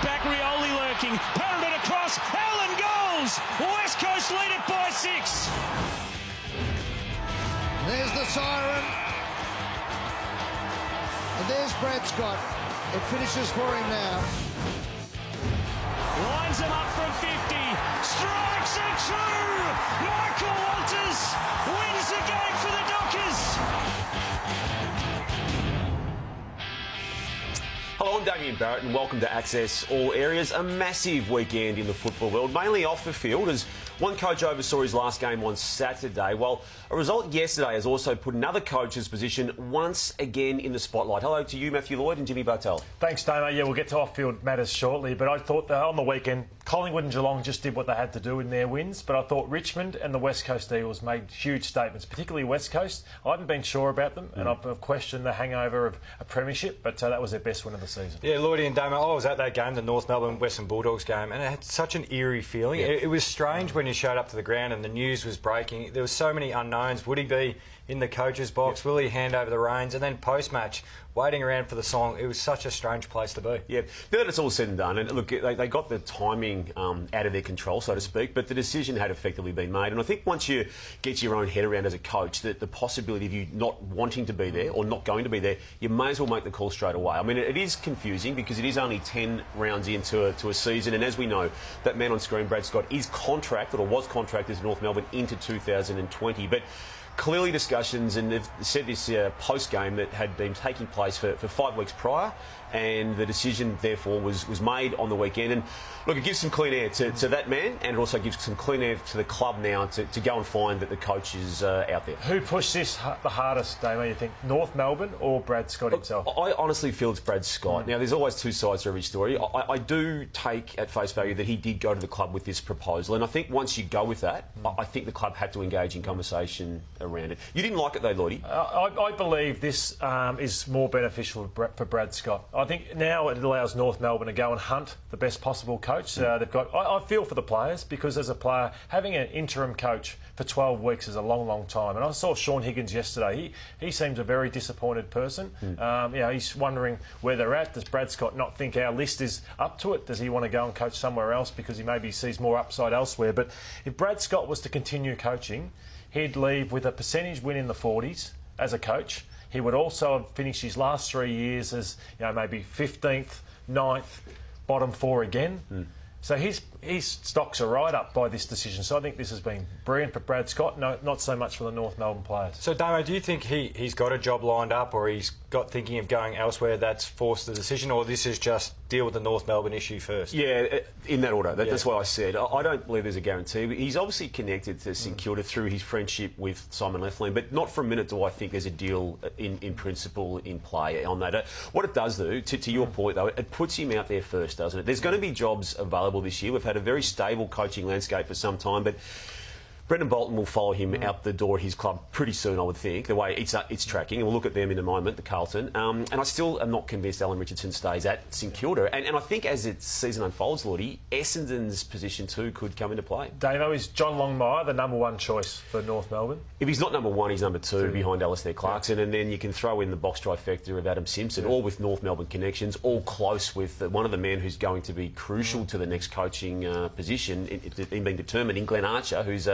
back, Rioli lurking. Parrott across, Allen goals! West Coast lead it by 6. There's the siren. And there's Brad Scott. It finishes for him now. Lines him up from 50. Strikes it true! Michael Walters wins the game for the Dockers. Hello, I'm Damien Barrett and welcome to Access All Areas. A massive weekend in the football world, mainly off the field, as one coach oversaw his last game on Saturday, while a result yesterday has also put another coach's position once again in the spotlight. Hello to you, Matthew Lloyd and Jimmy Bartell. Thanks, Damo. Yeah, we'll get to off-field matters shortly, but I thought that on the weekend, Collingwood and Geelong just did what they had to do in their wins, but I thought Richmond and the West Coast Eagles made huge statements, particularly West Coast. I haven't been sure about them, and I've questioned the hangover of a premiership, but that was their best win of the season. Yeah, Lloydie and Damo, I was at that game, the North Melbourne Western Bulldogs game, and it had such an eerie feeling. Yeah. It was strange when you showed up to the ground and the news was breaking. There were so many unknowns. Would he be in the coach's box? Will he hand over the reins? And then post-match, waiting around for the song. It was such a strange place to be. Yeah, now that it's all said and done, and look, they got the timing out of their control, so to speak, but the decision had effectively been made. And I think once you get your own head around as a coach that the possibility of you not wanting to be there or not going to be there, you may as well make the call straight away. I mean, it is confusing because it is only 10 rounds into a season, and as we know, that man on screen, Brad Scott, is contracted or was contracted to North Melbourne into 2020. But clearly discussions, and they've said this post-game, that had been taking place for 5 weeks prior, and the decision, therefore, was made on the weekend. And look, it gives some clean air to that man, and it also gives some clean air to the club now to go and find that the coach is out there. Who pushed this the hardest, Damo, you think? North Melbourne or Brad Scott himself? I honestly feel it's Brad Scott. Now, there's always two sides to every story. I do take at face value that he did go to the club with this proposal, and I think once you go with that, I think the club had to engage in conversation around it. You didn't like it though, Lloydie? I believe this is more beneficial for Brad Scott. I think now it allows North Melbourne to go and hunt the best possible coach. They've got. I feel for the players, because as a player, having an interim coach for 12 weeks is a long, long time. And I saw Sean Higgins yesterday. He seems a very disappointed person. He's wondering where they're at. Does Brad Scott not think our list is up to it? Does he want to go and coach somewhere else because he maybe sees more upside elsewhere? But if Brad Scott was to continue coaching, he'd leave with a percentage win in the 40s as a coach. He would also have finished his last 3 years as, maybe 15th, 9th, bottom 4 again. So his stocks are right up by this decision. So I think this has been brilliant for Brad Scott, not so much for the North Melbourne players. So, Damo, do you think he's got a job lined up, or he's got thinking of going elsewhere that's forced the decision, or this is just deal with the North Melbourne issue first? Yeah, in that order. That's what I said. I don't believe there's a guarantee. He's obviously connected to St Kilda through his friendship with Simon Lethlean, but not for a minute do I think there's a deal in principle in play on that. What it does do, to your point though, it puts him out there first, doesn't it? There's going to be jobs available this year. We've had a very stable coaching landscape for some time, but Brendan Bolton will follow him out the door at his club pretty soon, I would think, the way it's tracking. And we'll look at them in a moment, the Carlton. And I still am not convinced Alan Richardson stays at St Kilda. And I think as its season unfolds, Lordy, Essendon's position too could come into play. Damo, is John Longmire the number one choice for North Melbourne? If he's not number one, he's number two behind Alistair Clarkson. And then you can throw in the box trifecta of Adam Simpson, all with North Melbourne connections, all close with one of the men who's going to be crucial to the next coaching position, in being determined, in Glenn Archer, who's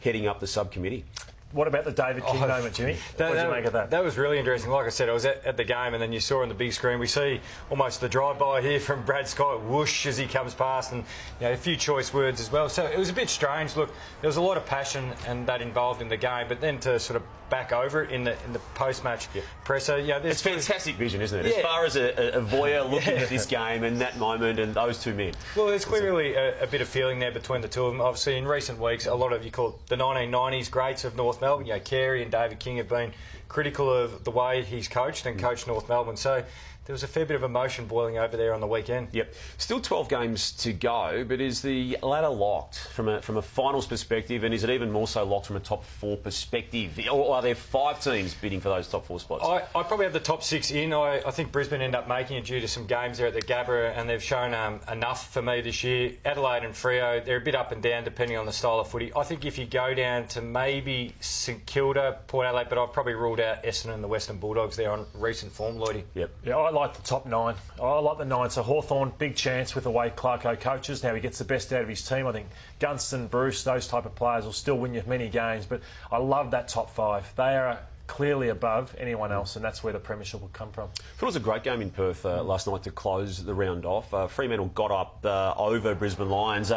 heading up the subcommittee. What about the David King moment, Jimmy? What did you make of that? That was really interesting. Like I said, I was at the game, and then you saw on the big screen, we see almost the drive-by here from Brad Scott, whoosh, as he comes past, and a few choice words as well. So it was a bit strange. Look, there was a lot of passion and that involved in the game, but then to sort of back over it in the post-match presser, it's fantastic vision, isn't it? As far as a voyeur looking at this game and that moment and those two men. Well, there's clearly a bit of feeling there between the two of them. Obviously, in recent weeks, a lot of you call it the 1990s greats of North Melbourne. Carey and David King have been critical of the way he's coached and coached North Melbourne. So there was a fair bit of emotion boiling over there on the weekend. Yep. Still 12 games to go, but is the ladder locked from a finals perspective, and is it even more so locked from a top 4 perspective? Or are there 5 teams bidding for those top 4 spots? I probably have the top 6 in. I think Brisbane end up making it due to some games there at the Gabba, and they've shown enough for me this year. Adelaide and Freo, they're a bit up and down depending on the style of footy. I think if you go down to maybe St Kilda, Port Adelaide, but I've probably ruled out Essendon and the Western Bulldogs there on recent form, Lloydie. Yeah, I like the top 9. I like the 9. So Hawthorn, big chance with the way Clarko coaches. Now he gets the best out of his team. I think Gunston, Bruce, those type of players will still win you many games. But I love that top 5. They are clearly above anyone else, and that's where the premiership will come from. It was a great game in Perth last night to close the round off. Fremantle got up over Brisbane Lions.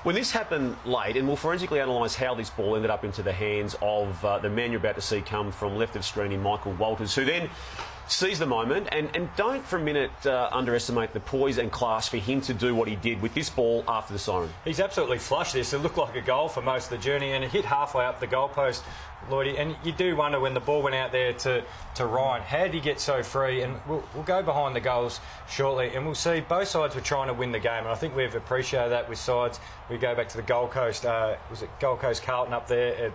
When this happened late, and we'll forensically analyse how this ball ended up into the hands of the man you're about to see come from left of screen in Michael Walters, who then sees the moment, and don't for a minute underestimate the poise and class for him to do what he did with this ball after the siren. He's absolutely flushed this. It looked like a goal for most of the journey, and it hit halfway up the goalpost, Lloydie. And you do wonder when the ball went out there to Ryan, how did he get so free? And we'll go behind the goals shortly, and we'll see both sides were trying to win the game, and I think we've appreciated that with sides. We go back to the Gold Coast, was it Gold Coast Carlton up there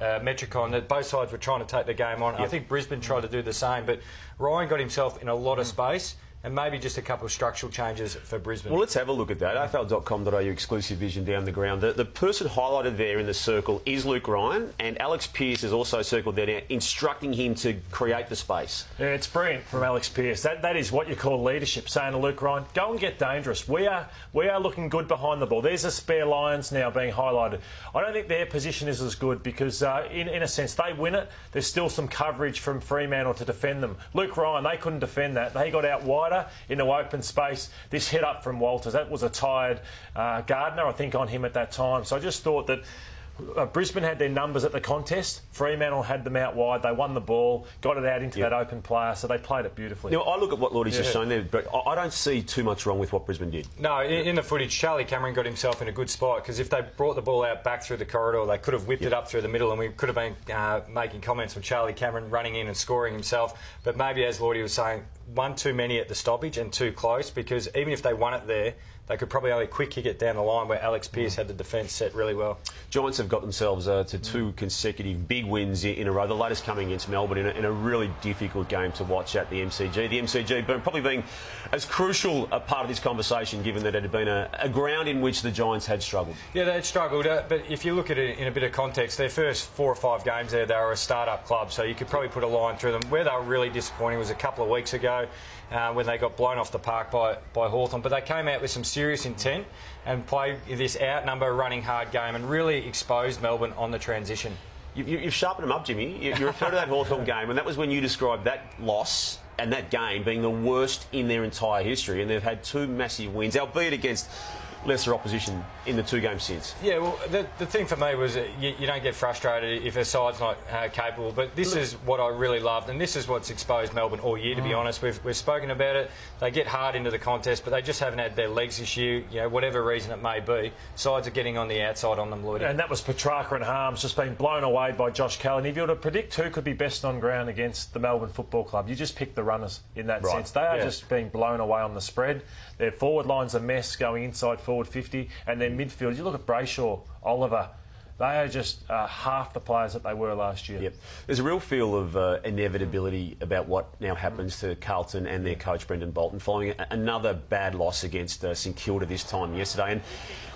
at Metricon, that both sides were trying to take the game on. Yep. I think Brisbane tried to do the same, but Ryan got himself in a lot of space, and maybe just a couple of structural changes for Brisbane. Well, let's have a look at that. AFL.com.au exclusive vision down the ground. The person highlighted there in the circle is Luke Ryan, and Alex Pearce is also circled there now, instructing him to create the space. Yeah, it's brilliant from Alex Pearce. That is what you call leadership, saying to Luke Ryan, go and get dangerous. We are looking good behind the ball. There's a spare Lions now being highlighted. I don't think their position is as good because, in a sense, they win it. There's still some coverage from Fremantle to defend them. Luke Ryan, they couldn't defend that. They got out wider into open space. This hit up from Walters, that was a tired Gardner, I think, on him at that time. So I just thought that Brisbane had their numbers at the contest. Fremantle had them out wide. They won the ball, got it out into that open player, so they played it beautifully. Now, I look at what Lloydie's just shown there, but I don't see too much wrong with what Brisbane did. No, in the footage, Charlie Cameron got himself in a good spot, because if they brought the ball out back through the corridor, they could have whipped it up through the middle, and we could have been making comments on Charlie Cameron running in and scoring himself. But maybe, as Lloydie was saying, one too many at the stoppage and too close, because even if they won it there, they could probably only quick kick it down the line, where Alex Pearce had the defence set really well. Giants have got themselves to 2 consecutive big wins in a row, the latest coming against Melbourne in a really difficult game to watch at the MCG. The MCG probably being as crucial a part of this conversation, given that it had been a ground in which the Giants had struggled. Yeah, they had struggled, but if you look at it in a bit of context, their first 4 or 5 games there, they were a start-up club, so you could probably put a line through them. Where they were really disappointing was a couple of weeks ago, when they got blown off the park by Hawthorn, but they came out with some serious intent and played this outnumber, running hard game, and really exposed Melbourne on the transition. You've sharpened them up, Jimmy. You refer to that Hawthorn game, and that was when you described that loss and that game being the worst in their entire history, and they've had 2 massive wins, albeit against lesser opposition in the 2 games since. Yeah, well, the thing for me was you don't get frustrated if a side's not capable, but this is what I really loved, and this is what's exposed Melbourne all year, to be honest. We've spoken about it. They get hard into the contest, but they just haven't had their legs this year, whatever reason it may be. Sides are getting on the outside on them, Lloyd. And that was Petrarca and Harms just being blown away by Josh Callan. If you were to predict who could be best on ground against the Melbourne Football Club, you just pick the runners in that sense. They are just being blown away on the spread. Their forward line's a mess going inside forward 50, and their midfield, you look at Brayshaw, Oliver, they are just half the players that they were last year. Yep. There's a real feel of inevitability about what now happens to Carlton and their coach Brendan Bolton following another bad loss against St Kilda this time yesterday. And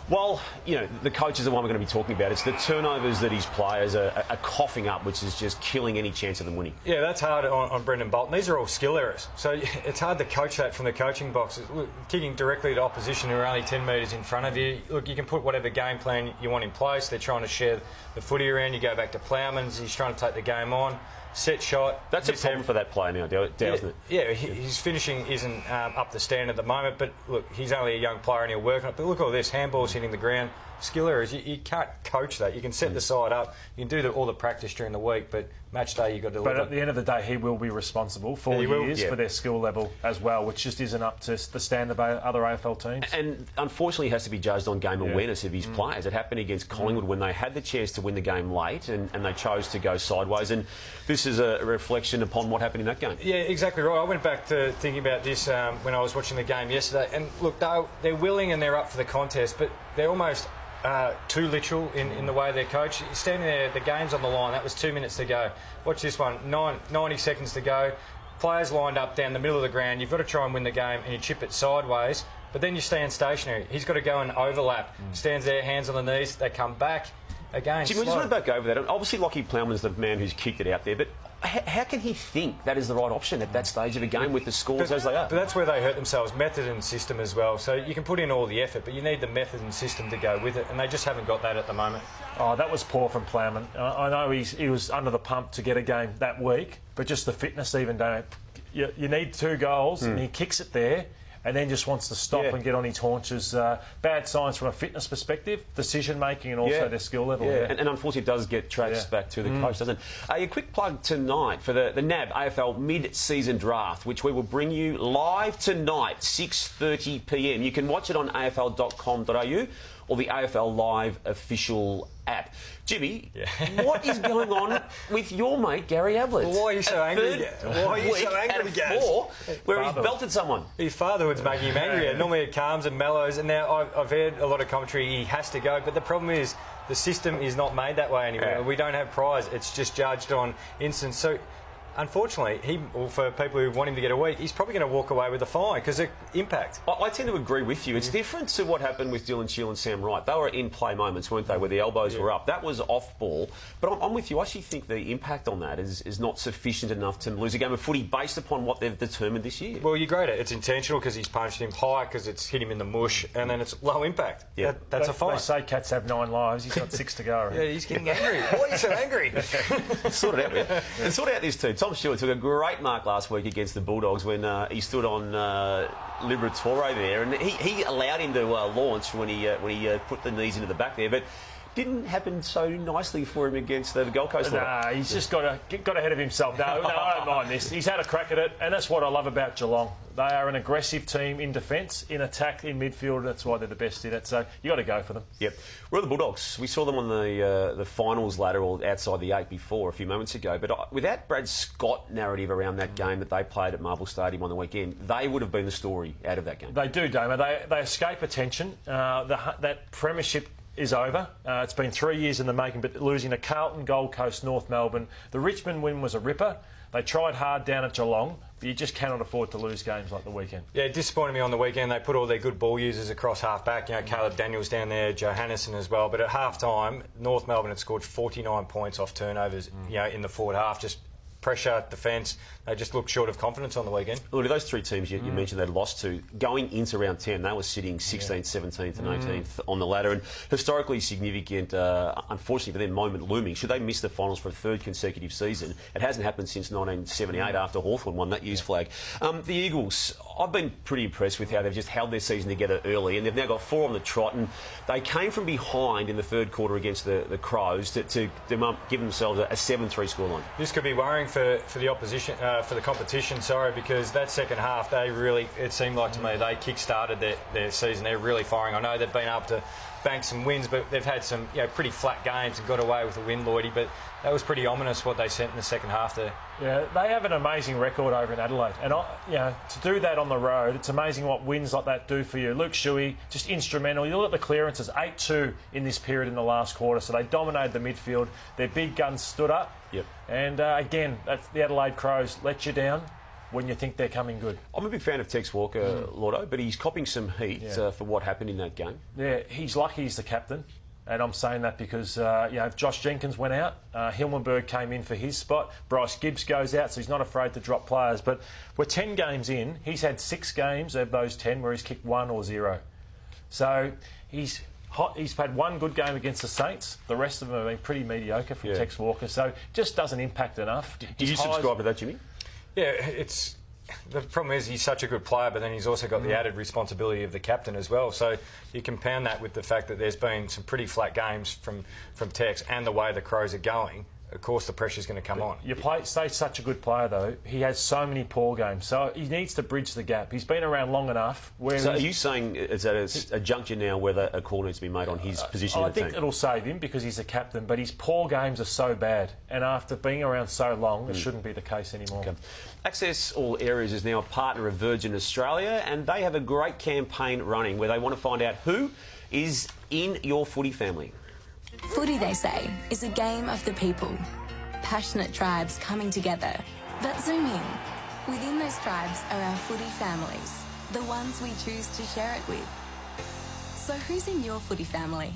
while, the coaches are the one we're going to be talking about, it's the turnovers that his players are coughing up, which is just killing any chance of them winning. Yeah, that's hard on Brendan Bolton. These are all skill errors. So it's hard to coach that from the coaching box. Look, kicking directly to opposition who are only 10 metres in front of you. Look, you can put whatever game plan you want in place. They're trying to share the footy around. You go back to Plowman's. He's trying to take the game on. Set shot. That's a problem for that player now, isn't it? Yeah, his finishing isn't up to standard at the moment, but look, he's only a young player and he'll work on it. But look at all this, handballs hitting the ground, skill errors. You can't coach that. You can set the side up, you can do all the practice during the week, but match day you've got to deliver. But at the end of the day, he will be responsible for years for their skill level as well, which just isn't up to the standard of other AFL teams. And unfortunately, he has to be judged on game awareness of his players. It happened against Collingwood when they had the chance to win the game late and they chose to go sideways. And this is a reflection upon what happened in that game. Yeah, exactly right. I went back to thinking about this when I was watching the game yesterday. And look, they're willing and they're up for the contest, but they're almost too literal in the way they're coached. Standing there, the game's on the line. That was 2 minutes to go. Watch this one. 90 seconds to go. Players lined up down the middle of the ground. You've got to try and win the game, and you chip it sideways. But then you stand stationary. He's got to go and overlap. Stands there, hands on the knees. They come back again. Jim, we just went back over that. Obviously, Lachie Plowman's the man who's kicked it out there, but how can he think that is the right option at that stage of a game with the scores as they are? But that's where they hurt themselves, method and system as well. So you can put in all the effort, but you need the method and system to go with it, and they just haven't got that at the moment. Oh, that was poor from Plowman. I know he was under the pump to get a game that week, but just the fitness even, don't it? You need 2 goals, and he kicks it there, and then just wants to stop and get on his haunches. Bad signs from a fitness perspective, decision-making and also their skill level. Yeah. And unfortunately it does get traced back to the coach, doesn't it? A quick plug tonight for the NAB AFL mid-season draft, which we will bring you live tonight, 6:30pm. You can watch it on afl.com.au or the AFL Live official app. Jimmy, what is going on with your mate Gary Ablett? Well, why are you so angry? Why are you so angry, Gaz? 4, where he's belted someone. His fatherhood's making him angry. Normally it calms and mellows, and now I've heard a lot of commentary, he has to go, but the problem is the system is not made that way anymore. We don't have prize, it's just judged on instance. So unfortunately, for people who want him to get a week, he's probably going to walk away with a fine because of impact. I tend to agree with you. It's different to what happened with Dylan Shield and Sam Wright. They were in-play moments, weren't they, where the elbows were up. That was off-ball. But I'm with you. I actually think the impact on that is not sufficient enough to lose a game of footy based upon what they've determined this year. Well, you grade it. It's intentional because he's punched him high, because it's hit him in the mush, and then it's low impact. Yeah. That's a fine. They say cats have 9 lives. He's got 6 to go. Right? Yeah, he's getting angry. Why are you so angry? Sort it out, man. And sort out this too. Tom Stewart took a great mark last week against the Bulldogs when he stood on Liberatore there, and he allowed him to launch when he put the knees into the back there, but didn't happen so nicely for him against the Gold Coast. Nah, he's just got ahead of himself. No, I don't mind this. He's had a crack at it, and that's what I love about Geelong. They are an aggressive team in defence, in attack, in midfield, and that's why they're the best in it. So you got to go for them. Yep. Where are the Bulldogs? We saw them on the finals ladder or outside the 8 before a few moments ago. But without Brad Scott narrative around that game that they played at Marvel Stadium on the weekend, they would have been the story out of that game. They do, Damo. They escape attention. That premiership is over. It's been 3 years in the making, but losing to Carlton, Gold Coast, North Melbourne. The Richmond win was a ripper. They tried hard down at Geelong, but you just cannot afford to lose games like the weekend. Yeah, it disappointed me on the weekend. They put all their good ball users across half-back. You know, Caleb Daniels down there, Johannesson as well. But at half-time, North Melbourne had scored 49 points off turnovers, in the forward half. Just pressure, defence. They just looked short of confidence on the weekend. Look, those 3 teams you mentioned they'd lost to, going into round 10, they were sitting 16th, 17th and 18th on the ladder, and historically significant, unfortunately for them, moment looming. Should they miss the finals for a 3rd consecutive season? It hasn't happened since 1978 after Hawthorn won that year's flag. The Eagles, I've been pretty impressed with how they've just held their season together early, and they've now got 4 on the trot, and they came from behind in the 3rd quarter against the Crows to give themselves a 7-3 scoreline. This could be worrying for the opposition, for the competition, because that second half, it seemed like to me, they kick-started their season. They're really firing. I know they've been able to bank some wins, but they've had some pretty flat games and got away with a win, Lloydie, but that was pretty ominous what they sent in the second half there. Yeah, they have an amazing record over in Adelaide, and to do that on the road, it's amazing what wins like that do for you. Luke Shuey, just instrumental. You look at the clearances, 8-2 in this period in the last quarter, so they dominated the midfield. Their big guns stood up. Yep. And again, the Adelaide Crows let you down when you think they're coming good. I'm a big fan of Tex Walker, Lordo, but he's copping some heat for what happened in that game. Yeah, he's lucky he's the captain. And I'm saying that because, Josh Jenkins went out. Hilmenberg came in for his spot. Bryce Gibbs goes out, so he's not afraid to drop players. But we're 10 games in. He's had 6 games of those 10 where he's kicked 1 or 0. So he's had 1 good game against the Saints. The rest of them have been pretty mediocre from Tex Walker. So just doesn't impact enough. Did you subscribe to that, Jimmy? Yeah, the problem is he's such a good player, but then he's also got the added responsibility of the captain as well. So you compound that with the fact that there's been some pretty flat games from Tex and the way the Crows are going. Of course, the pressure's going to come on. You stay such a good player, though. He has so many poor games, so he needs to bridge the gap. He's been around long enough. So are you saying is that a juncture now where a call needs to be made on his position in the team? I think it'll save him because he's a captain, but his poor games are so bad. And after being around so long, it shouldn't be the case anymore. Okay. Access All Areas is now a partner of Virgin Australia, and they have a great campaign running where they want to find out who is in your footy family. Footy, they say, is a game of the people. Passionate tribes coming together. But zoom in. Within those tribes are our footy families, the ones we choose to share it with. So who's in your footy family?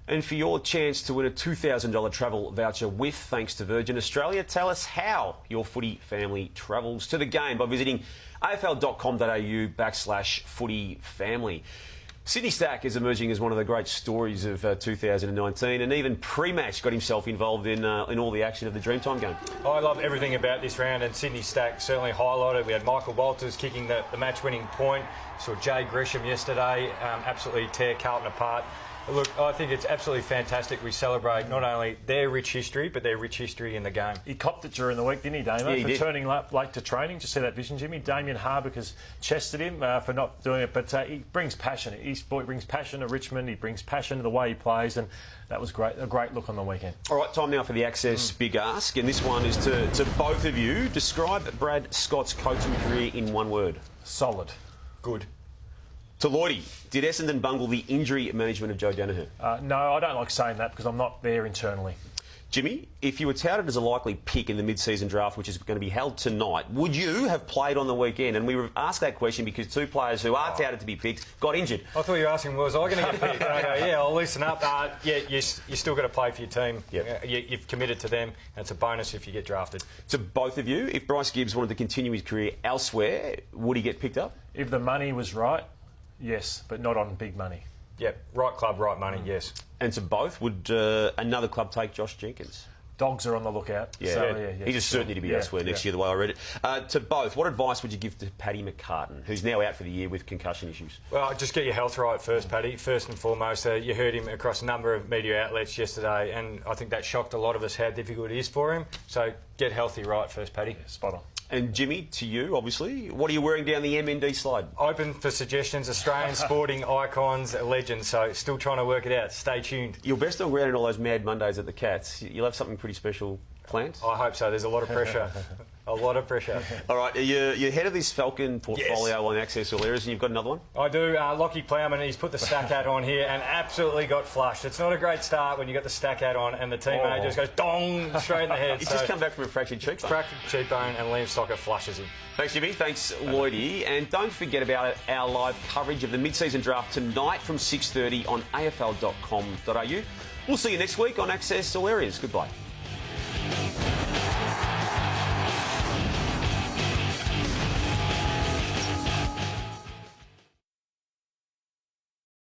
And for your chance to win a $2,000 travel voucher with thanks to Virgin Australia, tell us how your footy family travels to the game by visiting afl.com.au/footy family. Sydney Stack is emerging as one of the great stories of 2019, and even pre-match got himself involved in all the action of the Dreamtime game. I love everything about this round, and Sydney Stack certainly highlighted. We had Michael Walters kicking the match-winning point. Saw Jay Grisham yesterday absolutely tear Carlton apart. Look, I think it's absolutely fantastic. We celebrate not only their rich history, but their rich history in the game. He copped it during the week, didn't he, Damo? Yeah, he for did. turning late to training. Just see that vision, Jimmy. Damien Harbuck has chested him for not doing it, but he brings passion. He brings passion to Richmond. He brings passion to the way he plays, and that was great. A great look on the weekend. All right, time now for the Access Big Ask, and this one is to both of you. Describe Brad Scott's coaching career in one word. Solid. Good. To Lloydie, did Essendon bungle the injury management of Joe Danaher? No, I don't like saying that because I'm not there internally. Jimmy, if you were touted as a likely pick in the mid-season draft, which is going to be held tonight, would you have played on the weekend? And we were asked that question because two players who are touted to be picked got injured. I thought you were asking, was I going to get picked? And I go, yeah, I'll loosen up. Yeah, you still got to play for your team. Yep. You've committed to them, and it's a bonus if you get drafted. To both of you, if Bryce Gibbs wanted to continue his career elsewhere, would he get picked up? If the money was right, yes, but not on big money. Yep, right club, right money, yes. And to both, would another club take Josh Jenkins? Dogs are on the lookout. Yeah, So, he's a certainty to be elsewhere next year, the way I read it. To both, what advice would you give to Paddy McCartan, who's now out for the year with concussion issues? Well, just get your health right first, Paddy, first and foremost. You heard him across a number of media outlets yesterday, and I think that shocked a lot of us how difficult it is for him. So get healthy right first, Paddy. Spot on. And Jimmy, to you, obviously, what are you wearing down the MND slide? Open for suggestions, Australian sporting icons, legends, so still trying to work it out. Stay tuned. You're best on ground in all those Mad Mondays at the Cats. You'll have something pretty special planned? I hope so. There's a lot of pressure. A lot of pressure. All right, you're head of this Falcon portfolio on Access All Areas, and you've got another one? I do. Lockie Plowman, he's put the stack hat on here and absolutely got flushed. It's not a great start when you got the stack hat on and the teammate just goes dong straight in the head. He's just come back from a fractured cheekbone. Fractured cheekbone, and Liam Stocker flushes him. Thanks, Jimmy. Thanks, Lloydie. And don't forget about our live coverage of the mid-season draft tonight from 6:30 on afl.com.au. We'll see you next week on Access All Areas. Goodbye.